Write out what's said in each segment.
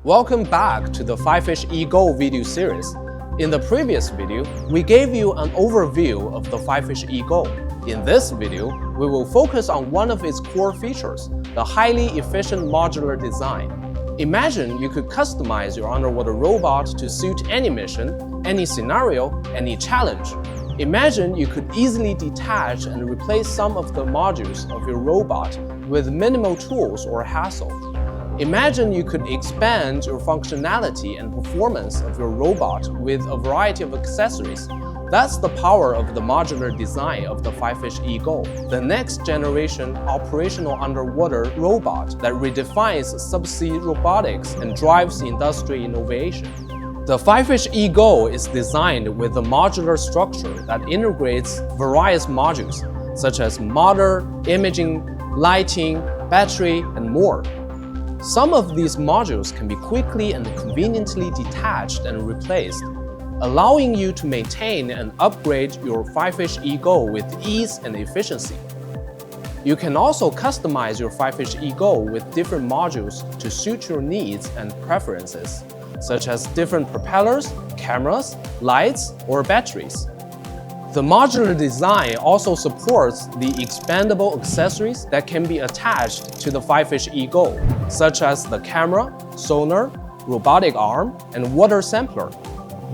Welcome back to the FIFISH E-GO video series. In the previous video, we gave you an overview of the FIFISH E-GO. In this video, we will focus on one of its core features, the highly efficient modular design. Imagine you could customize your underwater robot to suit any mission, any scenario, any challenge. Imagine you could easily detach and replace some of the modules of your robot with minimal tools or hassle. Imagine you could expand your functionality and performance of your robot with a variety of accessories. That's the power of the modular design of the FIFISH E-GO, the next generation operational underwater robot that redefines subsea robotics and drives industry innovation. The FIFISH E-GO is designed with a modular structure that integrates various modules, such as motor, imaging, lighting, battery, and more. Some of these modules can be quickly and conveniently detached and replaced, allowing you to maintain and upgrade your FIFISH E-GO with ease and efficiency. You can also customize your FIFISH E-GO with different modules to suit your needs and preferences, such as different propellers, cameras, lights, or batteries. The modular design also supports the expandable accessories that can be attached to the FIFISH E-GO, such as the camera, sonar, robotic arm, and water sampler.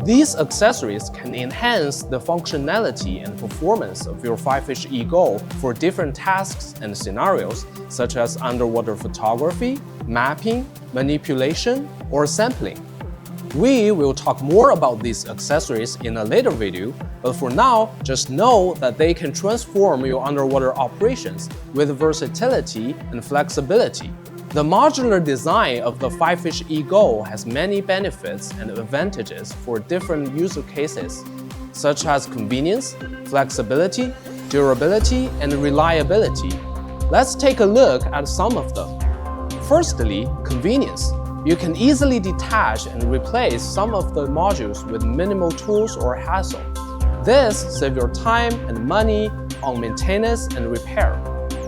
These accessories can enhance the functionality and performance of your FIFISH E-GO for different tasks and scenarios, such as underwater photography, mapping, manipulation, or sampling. We will talk more about these accessories in a later video, but for now, just know that they can transform your underwater operations with versatility and flexibility. The modular design of the FIFISH E-GO has many benefits and advantages for different user cases, such as convenience, flexibility, durability, and reliability. Let's take a look at some of them. Firstly, convenience. You can easily detach and replace some of the modules with minimal tools or hassle. This saves your time and money on maintenance and repair.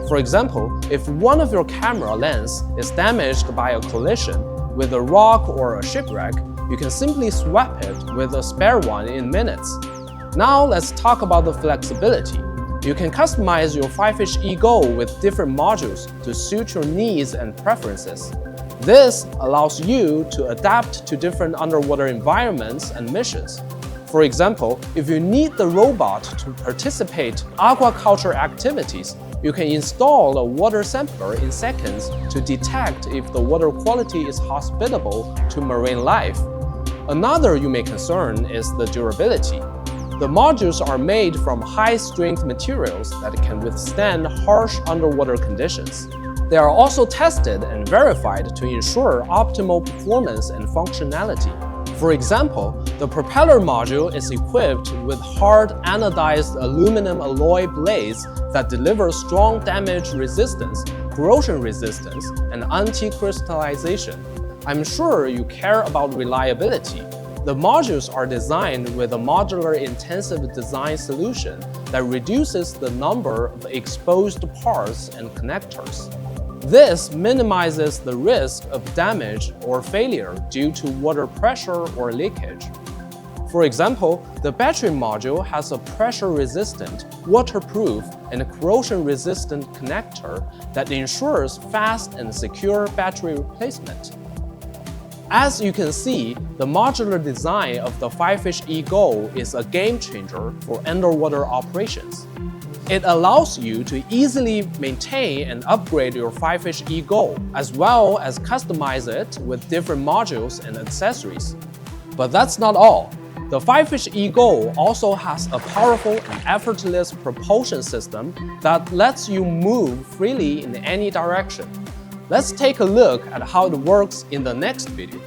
For example, if one of your camera lens is damaged by a collision with a rock or a shipwreck, you can simply swap it with a spare one in minutes. Now let's talk about the flexibility. You can customize your FIFISH E-GO with different modules to suit your needs and preferences. This allows you to adapt to different underwater environments and missions. For example, if you need the robot to participate in aquaculture activities, you can install a water sampler in seconds to detect if the water quality is hospitable to marine life. Another unique concern is the durability. The modules are made from high-strength materials that can withstand harsh underwater conditions. They are also tested and verified to ensure optimal performance and functionality. For example, the propeller module is equipped with hard anodized aluminum alloy blades that deliver strong damage resistance, corrosion resistance, and anti-crystallization. I'm sure you care about reliability. The modules are designed with a modular intensive design solution that reduces the number of exposed parts and connectors. This minimizes the risk of damage or failure due to water pressure or leakage. For example, the battery module has a pressure-resistant, waterproof, and corrosion-resistant connector that ensures fast and secure battery replacement. As you can see, the modular design of the FIFISH E-GO is a game-changer for underwater operations. It allows you to easily maintain and upgrade your FIFISH E-GO, as well as customize it with different modules and accessories. But that's not all. The FIFISH E-GO also has a powerful and effortless propulsion system that lets you move freely in any direction. Let's take a look at how it works in the next video.